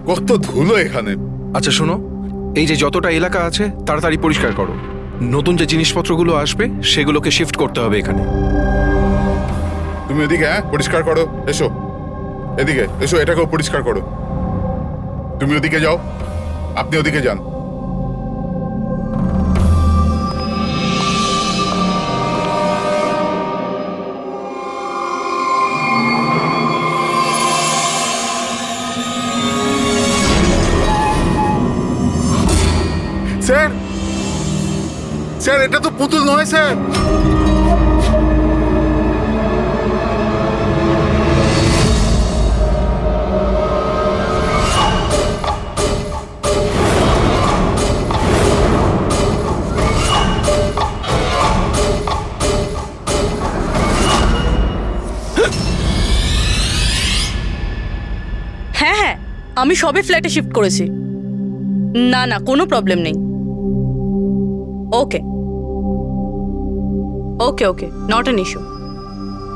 কত ধুলো এখানে। আচ্ছা শোনো, এই যে যতটা এলাকা আছে তাড়াতাড়ি পরিষ্কার করো। নতুন যে জিনিসপত্রগুলো আসবে সেগুলোকে শিফট করতে হবে এখানে। তুমি এদিকে পরিষ্কার করো, এসো এদিকে এসো, এটাকেও পরিষ্কার করো। তুমি ওদিকে যাও, আপনি ওদিকে যান। স্যার স্যার, এটা তো পুতুল নয় স্যার। হ্যাঁ হ্যাঁ, আমি সবে ফ্ল্যাটে শিফট করেছি। না না, কোনো প্রবলেম নেই। Okay okay okay, not an issue.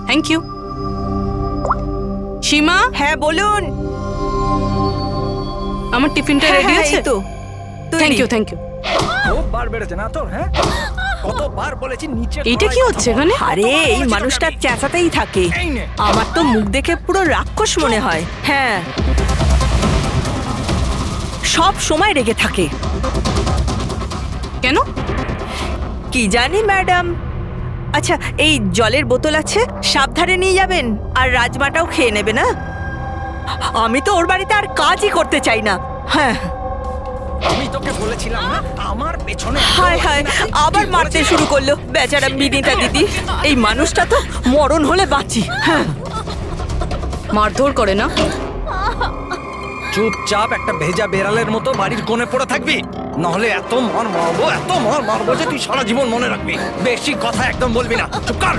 Thank you. Seema, হ্যাঁ বলুন। আমার টিফিনটা হ্যাঁ, রেডি হ্যাঁ, আছে এই তো থ্যাংক ইউ থ্যাংক ইউ। খুব বার বেড়েছে না তোর? হ্যাঁ, কতবার বলেছি নিচে। এইটা কি হচ্ছে এখানে? আরে এই মানুষটা চেঁচাতেই থাকে। এই নে। আমার তো মুখ দেখে পুরো রাক্ষস মনে হয়। হ্যাঁ, সব সময় রেগে থাকে। কেন? কি জানি ম্যাডাম। আচ্ছা, এই জলের বোতল আছে, সাবধানে নিয়ে যাবেন। আর রাজমাটাও খেয়ে নেবে না। আমি তো ওর বাড়িতে আর কাজই করতে চাই না। হ্যাঁ, আমি তোকে বলেছিলাম না আমার পেছনে। হায় হায়, আবার মারতে শুরু করলো বেচারা বিনীতা দিদি। এই মানুষটা তো মরণ হলে বাঁচি। হ্যাঁ, মারধর করে না? চুপচাপ একটা ভেজা বেড়ালের মতো বাড়ির কোণে পড়ে থাকবি, নাহলে এত মার মারবো যে তুই সারা জীবন মনে রাখবি। বেশি কথা একদম বলবি না, চুপ কর।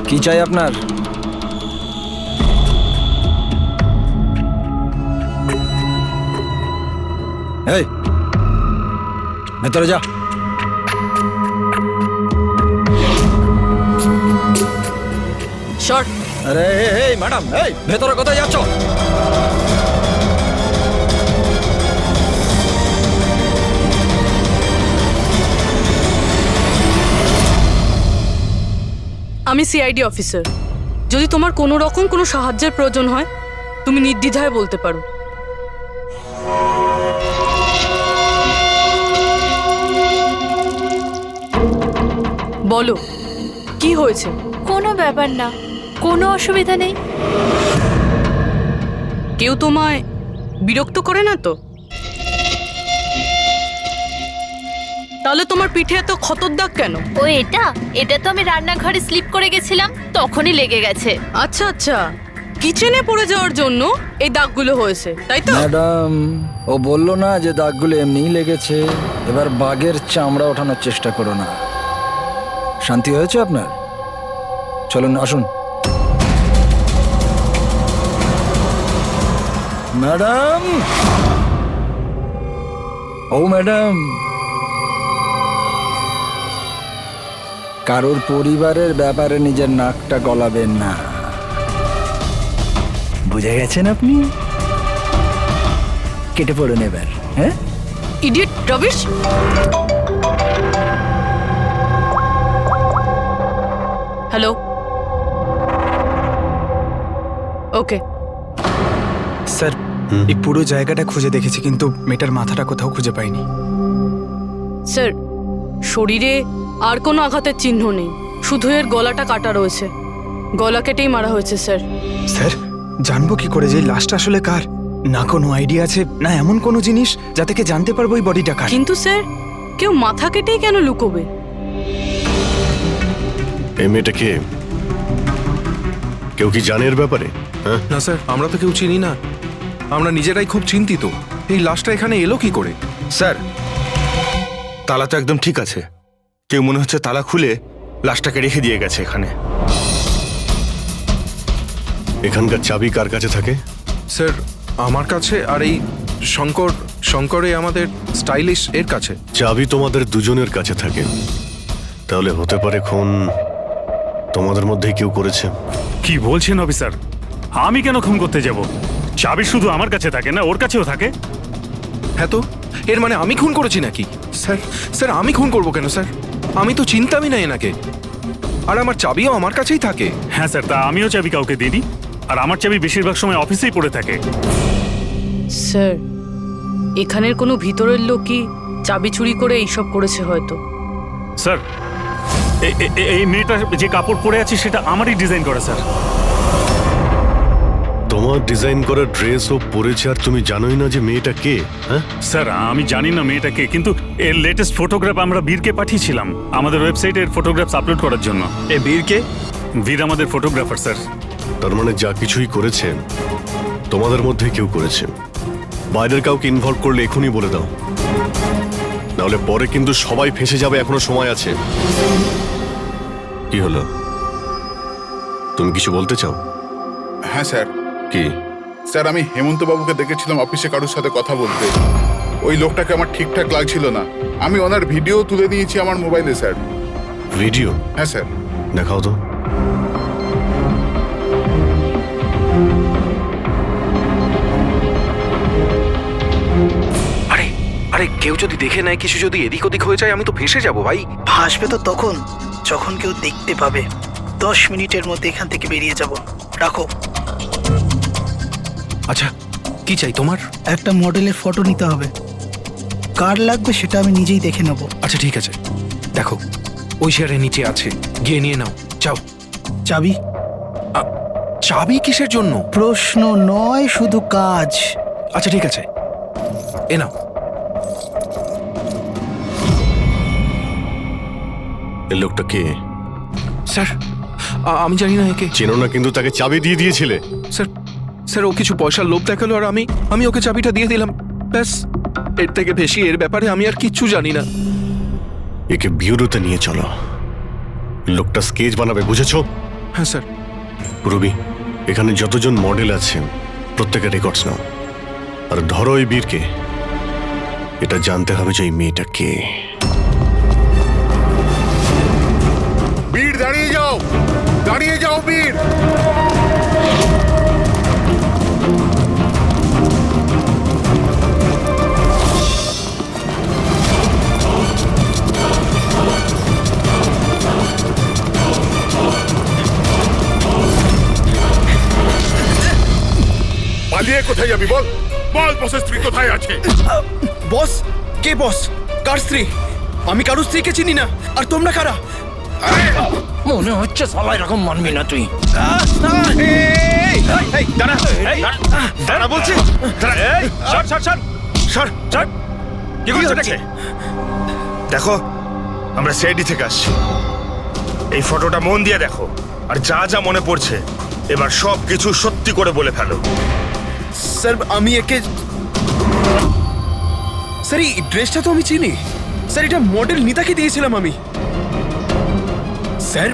কি চাই আপনার? এই ভেতরে যা। শর্ট। আরে এই ম্যাডাম, এই ভেতরে কোথায় যাচ্ছ? আমি সিআইডি অফিসার। যদি তোমার কোনো রকম কোনো সাহায্যের প্রয়োজন হয়, তুমি নির্দ্বিধায় বলতে পারো। বলো, কি হয়েছে? কোনো ব্যাপার না, কোনো অসুবিধা নেই। কেউ তোমায় বিরক্ত করে না তো? তাহলে তোমার পিঠে এত ক্ষতর দাগ কেন? ও এটা এটা তো আমি রান্নাঘরে স্লিপ করে গেছিলাম, তখনই লেগে গেছে। আচ্ছা আচ্ছা, কিচেনে পড়ে যাওয়ার জন্য এই দাগগুলো হয়েছে, তাই তো? ম্যাডাম, ও বললো না যে দাগগুলো এমনিই লেগেছে। এবার বাঘের চামড়া ওঠানোর চেষ্টা করো না। শান্তি হয়েছে আপনার? চলুন আসুন। ম্যাডাম, ও ম্যাডাম, কারোর পরিবারের ব্যাপারে নিজের নাকটা গলাবেন না, বুঝে গেছেন আপনি? কেটে পড়ুন এবার। হ্যাঁ, ইডিয়েট রবিশ। হ্যালো, ওকে। স্যার, এই পুরো জায়গাটা খুঁজে দেখেছি কিন্তু মেয়েটার মাথাটা কোথাও খুঁজে পাইনি। স্যার, শরীরে আর কোনো আঘাতের চিহ্ন নেই, শুধু এর গলাটা কাটা রয়েছে। গলা কেটেই মারা হয়েছে স্যার। স্যার, জানবো কি করে যে লাশটা আসলে কার? না কোনো আইডিয়া আছে, না এমন কোনো জিনিস যা থেকে জানতে পারবো এই বডিটা কার। কিন্তু স্যার, কেউ মাথা কেটেই কেন লুকোবে? এই মেয়েটা কে? কেউ কি জানে এর ব্যাপারে? হ্যাঁ না স্যার, আমরা তো কেউ চিনি না। আমরা নিজেরাই খুব চিন্তিত। এই লাশটা এখানে এলো কি করে? স্যার, তালা তো একদম ঠিক আছে। কেউ মনে হচ্ছে তালা খুলে লাশটাকে রেখে দিয়ে গেছে এখানে। এখানকার চাবি কার কাছে থাকে? স্যার, আমার কাছে আর এই শঙ্করে আমাদের স্টাইলিশ এর কাছে। চাবি তোমাদের দুজনের কাছে থাকে, তাহলে হতে পারে খুন তোমাদের মধ্যেই কেউ করেছে। কি বলছেন অফিসার? আমি কেন খুন করতে যাব? চাবি শুধু আমার কাছে থাকে না, ওর কাছেও থাকে। হ্যাঁ তো এর মানে আমি খুন করেছি নাকি? স্যার স্যার আমি খুন করবো কেন স্যার? আমি তো চিন্তামই না এনাকে, আর আমার চাবিও আমার কাছেই থাকে। হ্যাঁ স্যার, তা আমিও চাবি কাউকে দিইনি, আর আমার চাবি বেশিরভাগ সময় অফিসেই পড়ে থাকে। স্যার এখানের কোনো ভিতরের লোকই চাবি চুরি করে এইসব করেছে হয়তো। স্যার এই মেয়েটা যে কাপড় পরে আছে সেটা আমারই ডিজাইন করা স্যার। তোমার ডিজাইন করা ড্রেসও পরেছে আর তুমি জানোই না যে মেয়েটা কে? হ্যাঁ স্যার আমি জানি না মেয়েটাকে, কিন্তু এর লেটেস্ট ফটোগ্রাফ আমরা বীরকে পাঠিয়েছিলাম আমাদের ওয়েবসাইটে এর ফটোগ্রাফস আপলোড করার জন্য। এ বীরকে? বীর আমাদের ফটোগ্রাফার স্যার। তার মানে যা কিছুই করেছে তোমাদের মধ্যে কেউ করেছে। বাইরের কাউকে ইনভলভ করলে এখনই বলে দাও, নাহলে পরে কিন্তু সবাই ফেঁসে যাবে। এখনো সময় আছে। কি হলো, তুমি কিছু বলতে চাও? হ্যাঁ স্যার। কি? স্যার আমি হেমন্ত বাবুকে দেখেছিলাম অফিসে কারোর সাথে কথা বলতে। ওই লোকটাকে আমার ঠিকঠাক লাগছিল না। আমি ওনার ভিডিও তুলে নিয়েছি আমার মোবাইলে স্যার। ভিডিও? হ্যাঁ স্যার। দেখাও তো। আরে আরে কেউ যদি দেখে নেয়, কিছু যদি এদিক ওদিক হয়ে যায়, আমি তো ফেঁসে যাবো ভাই। ভাসবে তো তখন যখন কেউ দেখতে পাবে। 10 মিনিটের মধ্যে এখান থেকে বেরিয়ে যাব। রাখো। আচ্ছা কি চাই তোমার? একটা মডেলের ফটো নিতে হবে। কার লাগবে সেটা আমি নিজেই দেখে নেব। আচ্ছা ঠিক আছে, দেখো ওই শেয়ারের নিচে আছে, গিয়ে নিয়ে নাও। যাও। চাবি? চাবি কিসের জন্য? প্রশ্ন নয়, শুধু কাজ। আচ্ছা ঠিক আছে, এ নাও। এই লোকটা কে? স্যার আমি জানি না একে। চেনো না, কিন্তু তাকে চাবি দিয়ে দিয়েছিলে। স্যার স্যার ও কিছু পয়সার লোভ দেখালো আর আমি ওকে চাবিটা দিয়ে দিলাম, ব্যাস। এর থেকে বেশি এর ব্যাপারে আমি আর কিচ্ছু জানি না। একে বিউরোতে নিয়ে চলো, লোকটা স্কেচ বানাবে, বুঝেছো? হ্যাঁ স্যার। রবি, এখানে যতজন মডেল আছে প্রত্যেকের রেকর্ডস নাও, আর ধরো ওই বীরকে। এটা জানতে হবে যে এই মেয়েটা কে। বীর দাঁড়িয়ে যাও, দাঁড়িয়ে যাও বীর। পালিয়ে কোথায় যাবি বল? বল বসের স্ত্রী কোথায় আছে? বস? কে বস? কার স্ত্রী? আমি কারোর স্ত্রীকে চিনি না। আর তোমরা কারা? মনে হচ্ছে সবাই এরকম মানবি না তুই। দাঁড়া বলছি। কি করছো এটাকে? দেখো, আমরা সিআইডি থেকে আসছি। এই ফটোটা মন দিয়ে দেখো, আর যা যা মনে পড়ছে এবার সব কিছু সত্যি করে বলে ফেলো। স্যার আমি একে, স্যার এই ড্রেসটা তো আমি চিনি। স্যার এটা মডেল নিতাকে দিয়েছিলাম আমি। স্যার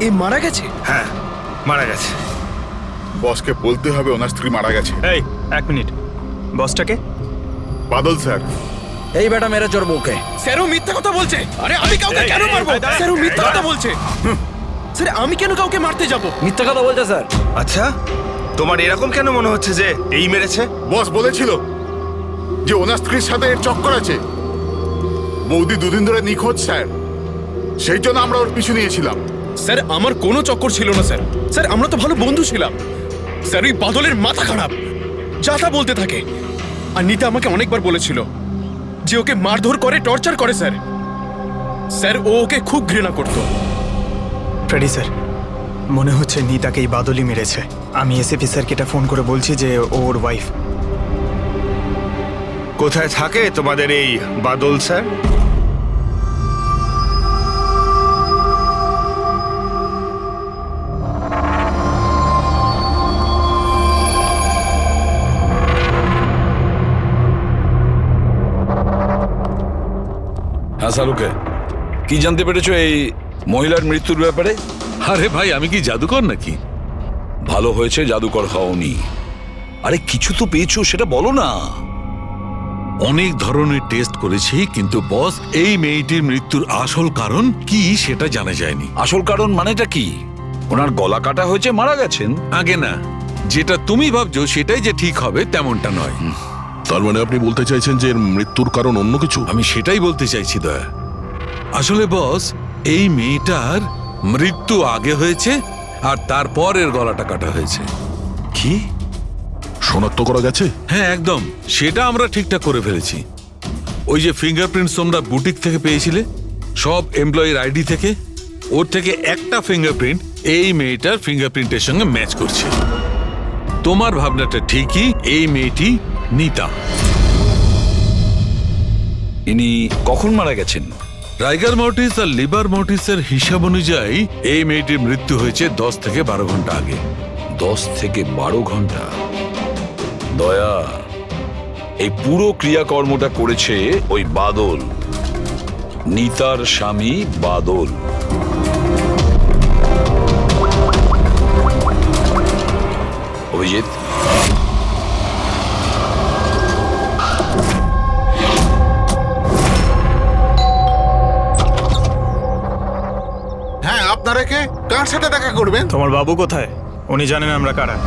এ মারা গেছে? হ্যাঁ, মারা গেছে। বসকে বলতে হবে ওনার স্ত্রী মারা গেছে। এই এক মিনিট, বসটাকে? বাদল স্যার। এই বেটা মেরে চোর বউকে। স্যার ও মিথ্যা কথা বলছে। আরে আমি কাউকে কেন মারবো? স্যার ও মিথ্যা কথা বলছে। স্যার আমি কেন কাউকে মারতে যাব? মিথ্যা কথা বলছে স্যার। আচ্ছা, তোমার এরকম কেন মনে হচ্ছে যে এই মেরেছে? বস বলেছিল যে ওনার স্ত্রীর সাথে এর চক্কর আছে। বৌদি দুদিন ধরে নিখোঁজ স্যার, সেই জন্য আমরা ওর পিছু নিয়েছিলাম। স্যার আমার কোনো চক্কর ছিল না স্যার। স্যার আমরা তো ভালো বন্ধু ছিলাম। স্যার ওই বাদলের মাথা খারাপ, যা তা বলতে থাকে। আর নিতা আমাকে অনেকবার বলেছিল যে ওকে মারধর করে, টর্চার করে স্যার। স্যার ও ওকে খুব ঘৃণা করত। ফ্রেডি স্যার, মনে হচ্ছে নিতাকে এই বাদলই মেরেছে। আমি এসএপি স্যারকে এটা ফোন করে বলছি যে ওর ওয়াইফ। কোথায় থাকে তোমাদের এই বাদল স্যার? হ্যাঁ সালুকে, কি জানতে পেরেছো এই মহিলার মৃত্যুর ব্যাপারে? আরে ভাই, আমি কি জাদুকর নাকি? ভালো হয়েছে জাদুকর হওনি। আরে কিছু তো পেয়েছো সেটা বলো না। অনেক ধরনের টেস্ট করেছি, কিন্তু বস এই মেয়েটির মৃত্যুর আসল কারণ কি সেটা জানা যায়নি। আসল কারণ মানেটা কি? ওনার গলা কাটা হয়েছে, মারা গেছেন? আগে না, যেটা তুমি ভাবছো সেটাই যে ঠিক হবে তেমনটা নয়। তার মানে আপনি বলতে চাইছেন যে এর মৃত্যুর কারণ অন্য কিছু? আমি সেটাই বলতে চাইছি দয়া। আসলে বস, এই মেয়েটার মৃত্যু আগে হয়েছে আর তারপর এর গলাটা কাটা হয়েছে। কি শনাক্ত করা গেছে? হ্যাঁ একদম, সেটা আমরা ঠিকঠাক করে ফেলেছি। ওই যে ফিঙ্গারপ্রিন্টস তোমরা বুটিক থেকে পেয়েছিলে, সব এমপ্লয়ির আইডি থেকে, ওর থেকে একটা ফিঙ্গারপ্রিন্ট এই মেয়েটার ফিঙ্গারপ্রিন্টের সঙ্গে ম্যাচ করছে। তোমার ভাবনাটা ঠিকই, এই মেয়েটি নিতা। ইনি কখন মারা গেছেন? রাইগার মর্টিস আর লিভার মর্টিসের হিসাব অনুযায়ী এই মেয়েটির মৃত্যু হয়েছে 10 থেকে 12 ঘন্টা আগে। 10 থেকে 12 ঘন্টা? দয়া, এই পুরো ক্রিয়াকর্মটা করেছে ওই বাদল, নিতার স্বামী বাদল। অভিজিৎ, হ্যাঁ, আপনারা কে? কার সাথে দেখা করবেন? তোমার বাবু কোথায়? উনি জানেন আমরা কারা।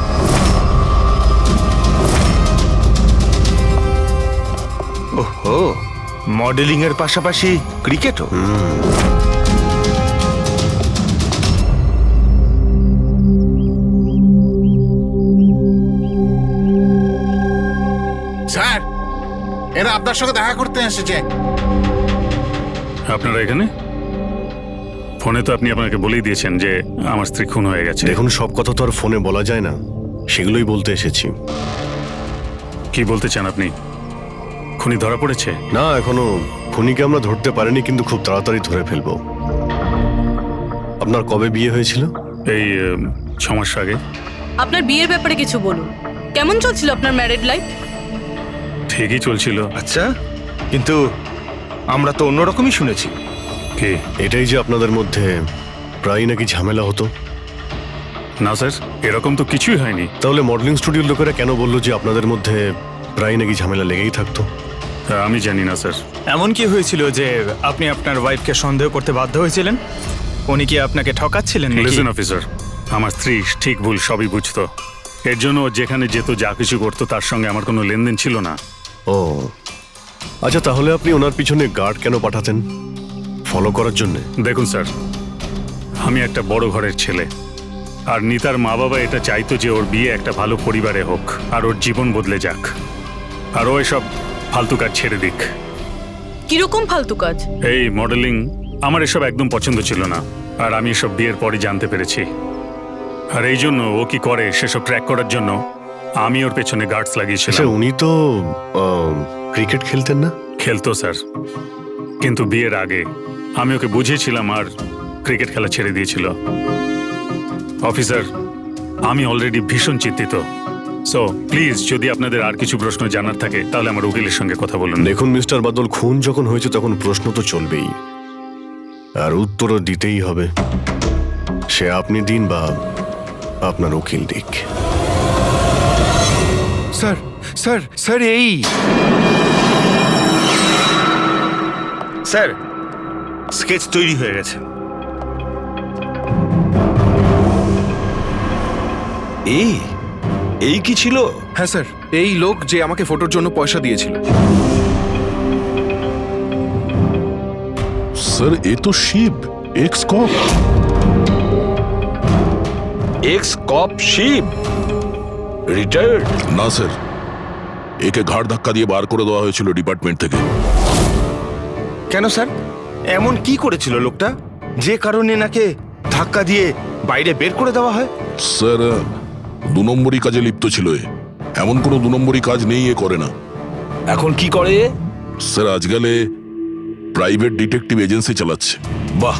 ওহো, মডেলিং এর পাশাপাশি ক্রিকেটও? স্যার, এরা আপনার সঙ্গে দেখা করতে এসেছে। আপনারা এখানে? ফোনে তো আপনি আপনাকে বলেই দিয়েছেন যে আমার স্ত্রী খুন হয়ে গেছে। দেখুন, সব কথা তো আর ফোনে বলা যায় না, সেগুলোই বলতে এসেছি। কি বলতে চান আপনি? খুনি ধরা পড়েছে? না, এখনো খুনিকে আমরা ধরতে পারিনি, কিন্তু খুব তাড়াতাড়ি ধরে ফেলবো। আপনার কবে বিয়ে হয়েছিল? এই 6 মাস আগে। আপনার বিয়ের ব্যাপারে কিছু বলুন। কেমন চলছিল আপনার ম্যারিড লাইফ? ঠিকই চলছিল। আচ্ছা, কিন্তু আমরা তো অন্যরকমই শুনেছি। কি? এটাই যে আপনাদের মধ্যে প্রায় নাকি ঝামেলা হতো? না স্যার, এরকম তো কিছুই হয়নি। তাহলে মডেলিং স্টুডিওর লোকেরা কেন বললো যে আপনাদের মধ্যে প্রায় নাকি ঝামেলা লেগেই থাকতো? আমি জানি না স্যার। এমন কি হয়েছিল যে আপনি আপনার ওয়াইফকে সন্দেহ করতে বাধ্য হয়েছিলেন? উনি কি আপনাকে ঠকাচ্ছিলেন নাকি? লিসেন অফিসার, আমার স্ত্রী ঠিক ভুল সবই বুঝতো। এর জন্য ও যেখানে যেত, যা কিছু করতো, তার সঙ্গে আমার কোনো লেনদেন ছিল না। ও আচ্ছা, তাহলে আপনি ওনার পিছনে গার্ড কেন পাঠাতেন? ফলো করার জন্য? দেখুন স্যার, আমি একটা বড় ঘরের ছেলে, আর নিতার মা বাবা এটা চাইতো যে ওর বিয়ে একটা ভালো পরিবারে হোক আর ওর জীবন বদলে যাক, আর ও এসব ফালতু কাজ ছেড়ে দিক। কিরকম ফালতু কাজ? এই মডেলিং আমার এসব একদম পছন্দ ছিল না, আর আমি এসব বিয়ের পরই জানতে পেরেছি। আর এই জন্য ও কি করে সেসব ট্র্যাক করার জন্য আমি ওর পেছনে গার্ডস লাগিয়েছিলাম। উনি তো ক্রিকেট খেলতেন না? খেলতো স্যার, কিন্তু বিয়ের আগে আমি ওকে বুঝিয়েছিলাম আর ক্রিকেট খেলা ছেড়ে দিয়েছিল। অফিসার, আমি অলরেডি ভীষণ চিন্তিত। সো প্লিজ, যদি আপনাদের আর কিছু প্রশ্ন জানার থাকে তাহলে আমার উকিলের সঙ্গে কথা বলুন। দেখুন মিস্টার বাদল, খুন যখন হয়েছে তখন প্রশ্ন তো চলবেই, আর উত্তরও দিতেই হবে। সে আপনি দিন বা আপনার উকিল দিক। স্যার স্যার স্যার, এই স্যার, স্কেচ তৈরি হয়ে গেছে। এই কি ছিল? হ্যাঁ স্যার, এই লোক যে আমাকে ফটোর জন্য পয়সা দিয়েছিল। স্যার, এ তো শিব, এক্স কপ। এক্স কপ শিব রিটায়ার্ড? না স্যার, একে ঘাড় ধাক্কা দিয়ে বার করে দেওয়া হয়েছিল ডিপার্টমেন্ট থেকে। কেন স্যার, এমন কি করেছিল লোকটা যে কারণে নাকে ধাক্কা দিয়ে বাইরে বের করে দেওয়া হয়? স্যার, 2 নম্বরই কাজে লিপ্ত ছিল এ। এমন কোনো 2 নম্বরই কাজ নেই এ করে না। এখন কি করে? স্যার, আজকালে প্রাইভেট ডিটেকটিভ এজেন্সি চালাচ্ছে। বাহ!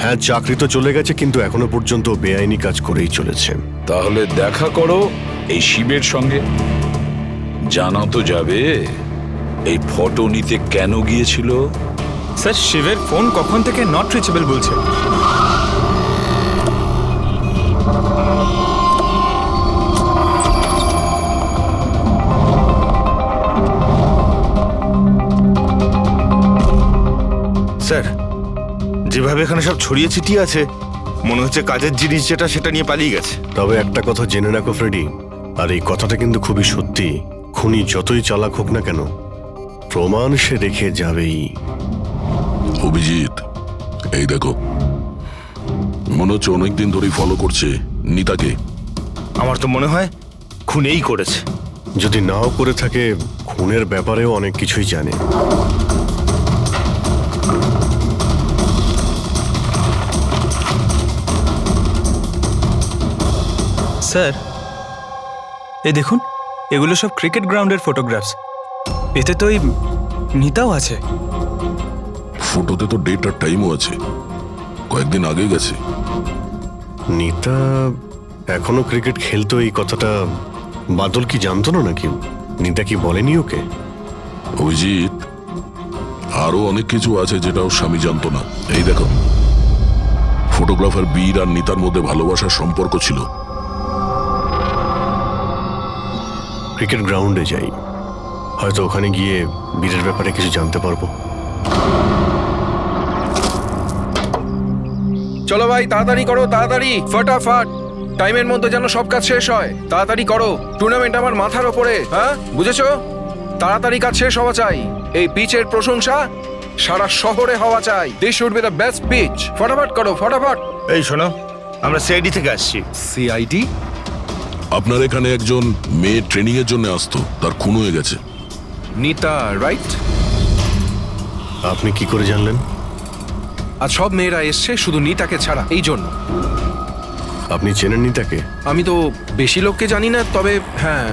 হ্যাঁ, চাকরি তো চলে গেছে, কিন্তু এখনো পর্যন্ত বেআইনি কাজ করেই চলেছে। তাহলে দেখা করো এই শিবের সঙ্গে, জানা তো যাবে এই ফটো নিতে কেন গিয়েছিল। স্যার, শিবের ফোন কখন থেকে নট রিচেবল বলছে। স্যার, যেভাবে এখানে সব ছড়িয়ে ছিটিয়ে আছে মনে হচ্ছে কাজের জিনিস যেটা সেটা নিয়ে পালিয়ে গেছে। তবে একটা কথা জেনে রাখো ফ্রেডি, আর এই কথাটা কিন্তু খুবই সত্যি, খুনি যতই চালাক হোক না কেন প্রমাণ সে রেখে যাবেই। অভিজিৎ, এই দেখো, মনে হচ্ছে অনেকদিন ধরেই ফলো করছে নিতাকে। আমার তো মনে হয় খুনেই করেছে। যদি নাও করে থাকে, খুনের ব্যাপারেও অনেক কিছুই জানে। স্যার, এই দেখুন, এগুলো সব ক্রিকেট গ্রাউন্ডের ফটোগ্রাফস। এতে তো এই নিতাও আছে। ফটোতে তো ডেট আর টাইমও আছে, কয়েকদিন আগে গেছে। নিতা এখনো ক্রিকেট খেলতো, এই কথাটা বাদল কি জানতো না নাকি? নিতা কি বলেনি ওকে? অভিজিৎ, আরো অনেক কিছু আছে যেটা ওর স্বামী জানতো না। এই দেখো, ফটোগ্রাফার বীর আর নিতার মধ্যে ভালোবাসার সম্পর্ক ছিল। ক্রিকেট গ্রাউন্ডে যাই, হয়তো ওখানে গিয়ে বীরের ব্যাপারে কিছু জানতে পারবো। চলো ভাই, তাড়াতাড়ি করো, তাড়াতাড়ি, ফটাফট, টাইমের মধ্যে যেন সব কাজ শেষ হয়। তাড়াতাড়ি করো, টুর্নামেন্ট আমার মাথার ওপরে, হ্যাঁ বুঝেছো? তাড়াতাড়ি কাজ শেষ হওয়া চাই। এই পিচের প্রশংসা সারা শহরে হওয়া চাই। This should be the best pitch. ফটাফট করো, ফটাফট। এই শোনো, আমরা সিআইডি থেকে আসছি। সিআইডি? আপনার এখানে একজন মেয়ে ট্রেনিং এর জন্য আসতো, তার খুন হয়ে গেছে। নিতা, রাইট? আপনি কি করে জানলেন? আর সব মেয়েরা এসছে শুধু নিতাকে ছাড়া, এই জন্য। আপনি চেনেন নিতাকে? আমি তো বেশি লোককে জানি না, তবে হ্যাঁ,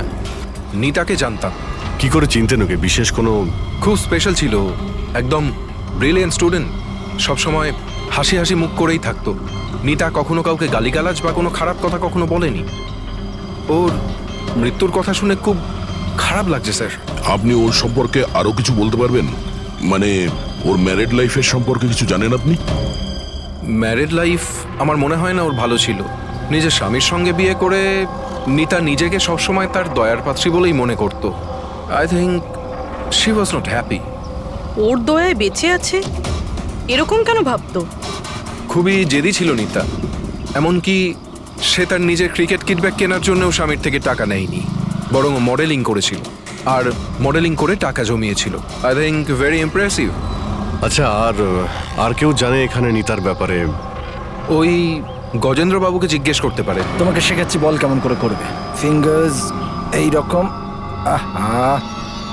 নিতাকে জানতাম। কি করে চিনতেন ওকে? বিশেষ কোনো? খুব স্পেশাল ছিল, একদম ব্রিলিয়েন্ট স্টুডেন্ট, সবসময় হাসি হাসি মুখ করেই থাকতো। নিতা কখনো কাউকে গালিগালাজ বা কোনো খারাপ কথা কখনো বলেনি। ওর মৃত্যুর কথা শুনে খুব খারাপ লাগছে স্যার। আপনি ওর সম্পর্কে আরো কিছু বলতে পারবেন? মানে ওর ম্যারিড লাইফের সম্পর্কে কিছু জানেন আপনি? ম্যারিড লাইফ আমার মনে হয় না ওর ভালো ছিল। নিজের স্বামীর সঙ্গে বিয়ে করে নিতা নিজেকে সবসময় তার দয়ার পাত্রী বলেই মনে করত। I think she was not happy. ওর দয়ায় বেঁচে আছে এরকম কেন ভাবতো? খুবই জেদি ছিল নিতা, এমনকি সে তার নিজের ক্রিকেট কিট ব্যাগ কেনার জন্যও স্বামীর থেকে টাকা নেয়নি, বরং মডেলিং করেছিল আর মডেলিং করে টাকা জমিয়েছিল। I think very impressive. আচ্ছা, আর কেউ জানে এখানে নিতার ব্যাপারে? ওই গজেন্দ্রবাবুকে জিজ্ঞেস করতে পারে। তোমাকে শেখাচ্ছি, বল কেমন করে করবে। ফিঙ্গার্স এই রকম,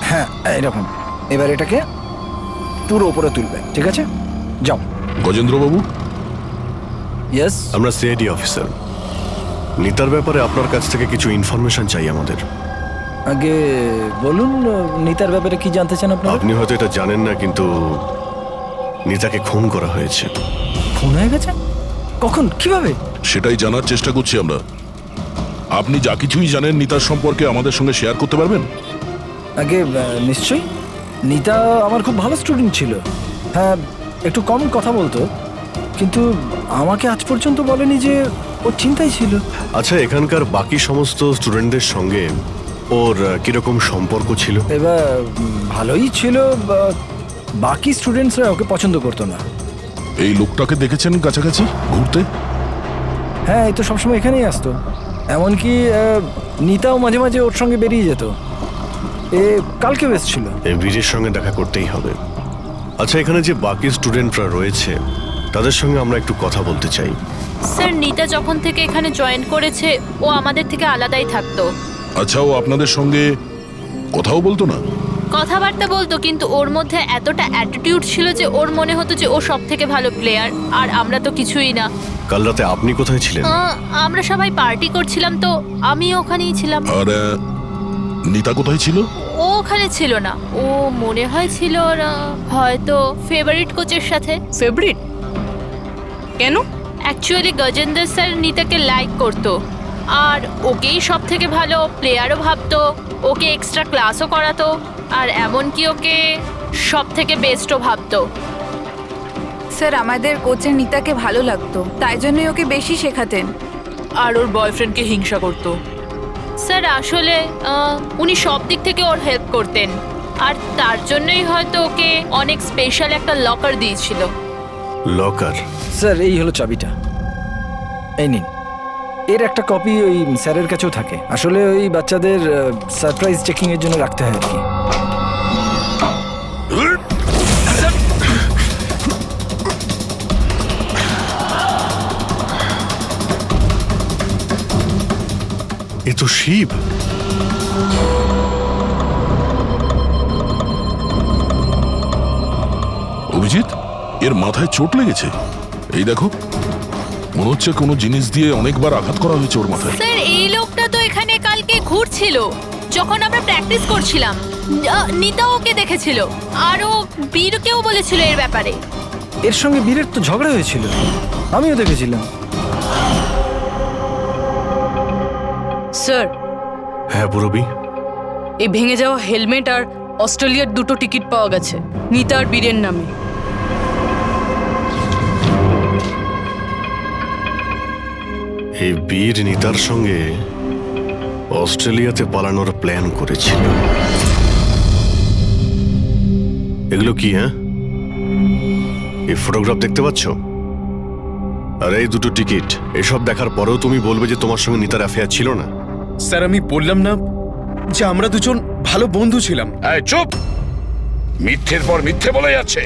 হ্যাঁ এইরকম। এবার এটাকে পুরো উপরে তুলবে, ঠিক আছে? যাও। গজেন্দ্রবাবু? ইয়েস? আমরা সিআইডি অফিসার। নিতার ব্যাপারে আপনার কাছ থেকে কিছু ইনফরমেশন চাই আমাদের। আগে বলুন, নিতার ব্যাপারে কি জানতে চান আপনারা? আপনি হয়তো এটা জানেন না, কিন্তু নিতাকে খুন করা হয়েছে। খুন হয়ে গেছে? কখন, কিভাবে? সেটাই জানার চেষ্টা করছি আমরা। আপনি যা কিছুই জানেন নিতার সম্পর্কে আমাদের সঙ্গে শেয়ার করতে পারবেন? আগে নিশ্চয়ই। নিতা আমার খুব ভালো স্টুডেন্ট ছিল। হ্যাঁ, একটু কম কথা বলতো, কিন্তু আমাকে আজ পর্যন্ত বলেনি যে ও চিন্তায় ছিল। আচ্ছা, এখানকার বাকি সমস্ত স্টুডেন্টদের সঙ্গে ওর কিরকম সম্পর্ক ছিল? এবার ভালোই ছিল, বাকি স্টুডেন্টসরা ওকে পছন্দ করতো না। এই লোকটাকে দেখেছেন কাছাকাছি ঘুরতে? হ্যাঁ, এই তো সবসময় এখানেই আসতো। এমনকি নিতাও মাঝে মাঝে ওর সঙ্গে বেরিয়ে যেত। কালকেও এসেছিল। এই বীরের সঙ্গে দেখা করতেই হবে। আচ্ছা, এখানে যে বাকি স্টুডেন্টরা রয়েছে তাদের সঙ্গে আমরা একটু কথা বলতে চাই। স্যার, নিতা যখন থেকে এখানে জয়েন করেছে ও আমাদের থেকে আলাদাই থাকতো। আচ্ছা, ও আপনাদের সঙ্গে কথাও বলতো না? কথাবার্তা বলতো, কিন্তু ওর মধ্যে এতটা অ্যাটিটিউড ছিল যে ওর মনে হতো যে ও সব থেকে ভালো প্লেয়ার, আর আমরা তো কিছুই না। কাল রাতে আপনি কোথায় ছিলেন? আমরা সবাই পার্টি করছিলাম, তো আমি ওখানেই ছিলাম। আর নিতা কোথায় ছিল? ও ওখানে ছিল না, ও মনে হয় ছিল হয়তো ফেভারিট কোচের সাথে। ফেভারিট কেন? অ্যাকচুয়ালি গজেন্দ্র স্যার নিতাকে লাইক করতো, আর ওকেই সব থেকে ভালো প্লেয়ারও ভাবতো, ওকে এক্সট্রা ক্লাসও করাতো, আর এমনকি ওকে সব থেকে বেস্টও ভাবতো। স্যার, আমাদের কোচের নিতাকে ভালো লাগতো, তাই জন্যই ওকে বেশি শেখাতেন। আর ওর বয়ফ্রেন্ডকে হিংসা করতো। স্যার, আসলে উনি সব দিক থেকে ওর হেল্প করতেন, আর তার জন্যই হয়তো ওকে অনেক স্পেশাল একটা লকার দিয়েছিল। লকার? স্যার এই হলো চাবিটা, এই নিন। এর একটা কপি ওই স্যারের কাছেও থাকে। আসলে ওই বাচ্চাদের সারপ্রাইজ চেকিং এর জন্য রাখতে হয় আর কি। এ তো শিব। অভিজিৎ, এর মাথায় চোট লেগেছে। এই দেখো, মনে হচ্ছে কোনো জিনিস দিয়ে অনেকবার আঘাত করা হয়েছে ওর মাথায়। স্যার এই লোকটা তো এখানে কালকে ঘুরছিল যখন আমরা প্র্যাকটিস করছিলাম। নিতা ওকে দেখেছিল আর ও বীরকেও বলেছিল এর ব্যাপারে। এর সঙ্গে বীরের তো ঝগড়া হয়েছিল, আমিও দেখেছিলাম। স্যার, হ্যাঁ পুরবি। এই ভেঙে যাওয়া হেলমেট আর অস্ট্রেলিয়ার 2টো টিকিট পাওয়া গেছে নিতা আর বীরের নামে। এই বীর নিতার সঙ্গে অস্ট্রেলিয়াতে পালানোর প্ল্যান করেছিল। এগুলো কি? হ্যাঁ, এই ফটোগ্রাফ দেখতে পাচ্ছ আর এই 2টো টিকিট, এসব দেখার পরেও তুমি বলবে যে তোমার সঙ্গে নিতার অ্যাফেয়ার ছিল না? স্যার আমি বললাম না যে আমরা দুজন ভালো বন্ধু ছিলাম? চুপ! মিথ্যের পর মিথ্যে বলে যাচ্ছে।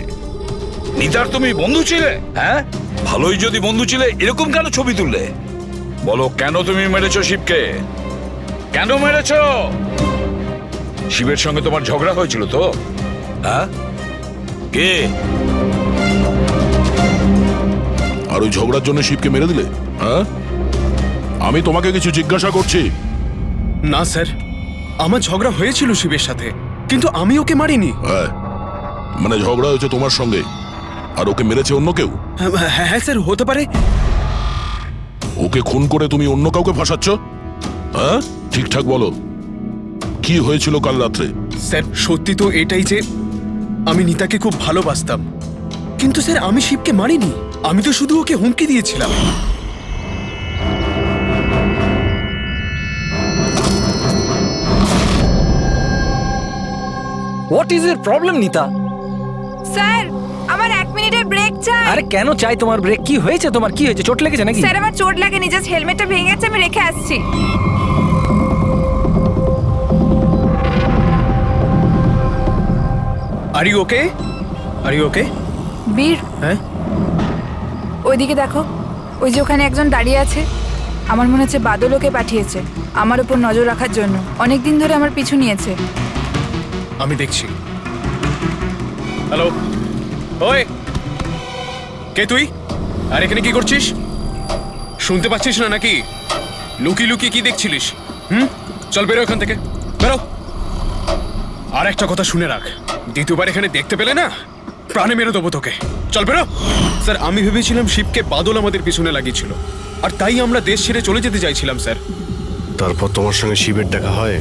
নিতার তুমি বন্ধু ছিলে? হ্যাঁ, ভালোই যদি বন্ধু ছিলে এরকম কেন ছবি তুললে? বলো, কেন তুমি মেরেছো শিবকে? কেন মেরেছো? শিবের সঙ্গে তোমার ঝগড়া হয়েছিল তো? হ্যাঁ, কে? আর ওই ঝগড়ার জন্য শিবকে মেরে দিলে? হ্যাঁ, আমি তোমাকে কিছু জিজ্ঞাসা করছি। না স্যার, আমার ঝগড়া হয়েছিল শিবের সাথে, কিন্তু আমি ওকে মারিনি। হ্যাঁ, মানে ঝগড়া হয়েছে তোমার সঙ্গে আর ওকে মেরেছে অন্য কেউ? হ্যাঁ স্যার, হতে পারে। ওকে খুন করে তুমি অন্য কাউকে ফাঁসাচ্ছ? হ্যাঁ, ঠিকঠাক বলো, কি হয়েছিল কাল রাত্রে? স্যার সত্যি তো এটাই যে আমি নিতাকে খুব ভালোবাসতাম, কিন্তু স্যার আমি শিবকে মারিনি। আমি তো শুধু ওকে হুমকি দিয়েছিলাম। What is your problem Nita? Sir আমার 1 মিনিটের ব্রেক চাই। আরে কেন চাই তোমার ব্রেক? কি হয়েছে তোমার? কি হয়েছে? চোট লেগেছে নাকি? স্যার আমার চোট লাগেনি, জাস্ট হেলমেটটা ভেঙে গেছে, আমি রেখে আসছি। Are you okay? Are you okay? Bir, হ্যাঁ, ওইদিকে দেখো, ওই যে ওখানে একজন দাঁড়িয়ে আছে। আমার মনে হচ্ছে বাদল ওকে পাঠিয়েছে আমার উপর নজর রাখার জন্য। অনেক দিন ধরে আমার পিছু নিয়েছে। আমি দেখছি। হ্যালো, ওই কে তুই? আর এখানে কি করছিস? শুনতে পাচ্ছিস না নাকি? লুকিয়ে লুকিয়ে কি দেখছিলিস? চল বেরো এখান থেকে, বেরো। আর একটা কথা শুনে রাখ, দ্বিতীয়বার এখানে দেখতে পেলে না প্রাণে মেরে দেবো তোকে। চল বেরো। স্যার আমি ভেবেছিলাম শিবকে বাদল আমাদের পিছনে লাগিয়েছিল, আর তাই আমরা দেশ ছেড়ে চলে যেতে চাইছিলাম স্যার। তারপর তোমার সঙ্গে শিবের দেখা হয়?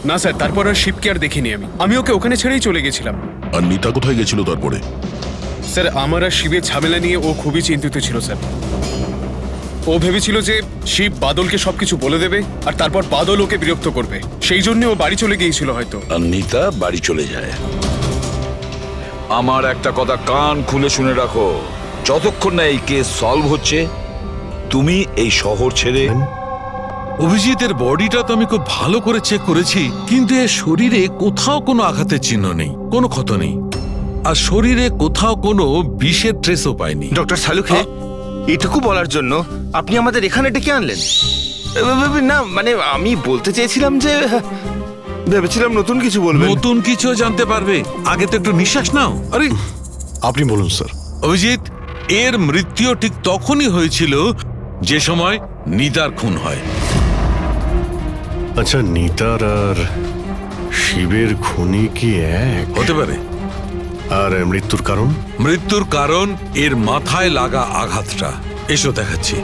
না স্যার, তারপর আর শিবকে আর দেখিনি আমি ওকে ওখানে ছেড়েই চলে গেছিলাম। আর নিতা কোথায় গেছিল তারপরে? স্যার আমার আর শিবের ঝামেলা নিয়ে ও খুবই চিন্তিত ছিল স্যার। ও ভেবেছিল যে শিব বাদলকে সবকিছু বলে দেবে আর তারপর বাদল ওকে বিরক্ত করবে, সেই জন্য ও বাড়ি চলে গিয়েছিল হয়তো। আর নিতা বাড়ি চলে যায়। আমার একটা কথা কান খুলে শুনে রাখো, যতক্ষণ না এই কেস সলভ হচ্ছে তুমি এই শহর ছেড়ে। অভিজিতের বডিটা তো আমি খুব ভালো করে চেক করেছি, কিন্তু এর শরীরে কোথাও কোনো আঘাতের চিহ্ন নেই, কোনো ক্ষত নেই, আর শরীরে কোথাও কোনো বিষের ট্রেসও পাইনি। ডক্টর সালুখে, এটুকু বলার জন্য আপনি আমাদের এখানে ডেকে আনলেন? না মানে আমি বলতে চেয়েছিলাম যে ভেবেছিলাম নতুন কিছু বলবেন। নতুন কিছু জানতে পারবে, আগে তো একটু নিঃশ্বাস নাও। আরে আপনি বলুন স্যার। অভিজিৎ, এর মৃত্যু ঠিক তখনই হয়েছিল যে সময় নিতার খুন হয়। আচ্ছা, নিতার আর শিবের খুনি কি এক হতে পারে? আর মৃত্যুর কারণ? মৃত্যুর কারণ এর মাথায় লাগা আঘাতটা। এসো দেখাচ্ছি।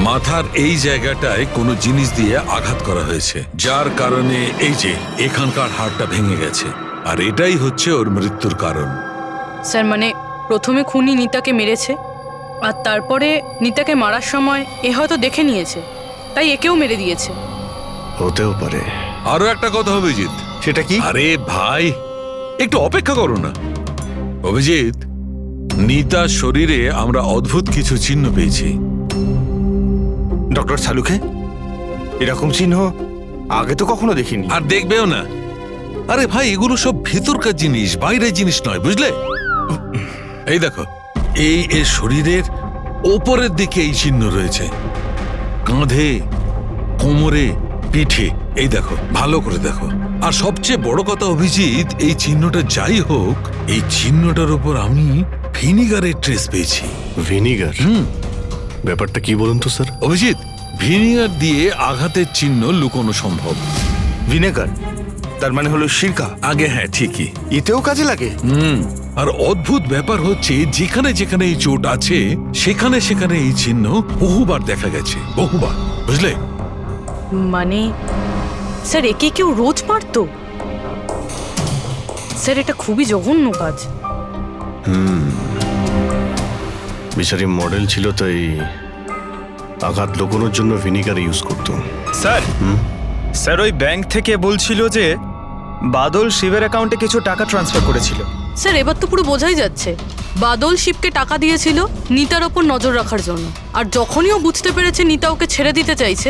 মাথার এই জায়গাটায় কোনো জিনিস দিয়ে আঘাত করা হয়েছে, যার কারণে এই যে এখানকার হাড়টা ভেঙে গেছে, আর এটাই হচ্ছে ওর মৃত্যুর কারণ। স্যার মানে প্রথমে খুনি নিতাকে মেরেছে আর তারপরে নিতাকে মারার সময় এ হয়তো দেখে নিয়েছে, তাই একেও মেরে দিয়েছে। হতেও পারে। আরো একটা কথা, অভিজিৎ, সেটা কি? আরে ভাই, একটু অপেক্ষা করো না। অভিজিৎ, নিতার শরীরে আমরা অদ্ভুত কিছু চিহ্ন পেয়েছি। ডক্টর সালুখে, এরকম চিহ্ন আগে তো কখনো দেখিনি। আর দেখবেও না। আরে ভাই, এগুলো সব ভেতরকার জিনিস, বাইরের জিনিস নয়, বুঝলে? এই দেখো, এই এর শরীরের ওপরের দিকে এই চিহ্ন রয়েছে, কাঁধে, কোমরে, পিঠে। এই দেখো, ভালো করে দেখো। আর সবচেয়ে বড় কথা অভিজিৎ, এই চিহ্নটা যাই হোক, এই চিহ্নটার উপর আমি ভিনিগারের ট্রেস পেয়েছি। ভিনিগার? ব্যাপারটা কি বলুন তো স্যার। অভিজিৎ, ভিনিগার দিয়ে আঘাতের চিহ্ন লুকোনো সম্ভব। ভিনেগার তার মানে হলো সিরকা? আগে হ্যাঁ, ঠিকই। এতেও কাজে লাগে? আর অদ্ভুত ব্যাপার হচ্ছে, যেখানে যেখানে এই চোট আছে সেখানে সেখানে এই চিহ্ন বহুবার দেখা গেছে, বহুবার, বুঝলে? মানে স্যার, একে কেউ রোজ মারতো? স্যার, এটা খুবই জঘন্য কাজ। বিচারি মডেল ছিল, তাই আঘাত লুকোনোর জন্য ভিনিগার ইউজ করতো। স্যার, স্যার ওই ব্যাংক থেকে বলছিল যে বাদল শিবের অ্যাকাউন্টে কিছু টাকা ট্রান্সফার করেছিল। স্যার, এবার তো পুরো বোঝাই যাচ্ছে বাদল শিবকে টাকা দিয়েছিল নিতার ওপর নজর রাখার জন্য, আর যখনই ও বুঝতে পেরেছে নিতা ওকে ছেড়ে দিতে চাইছে,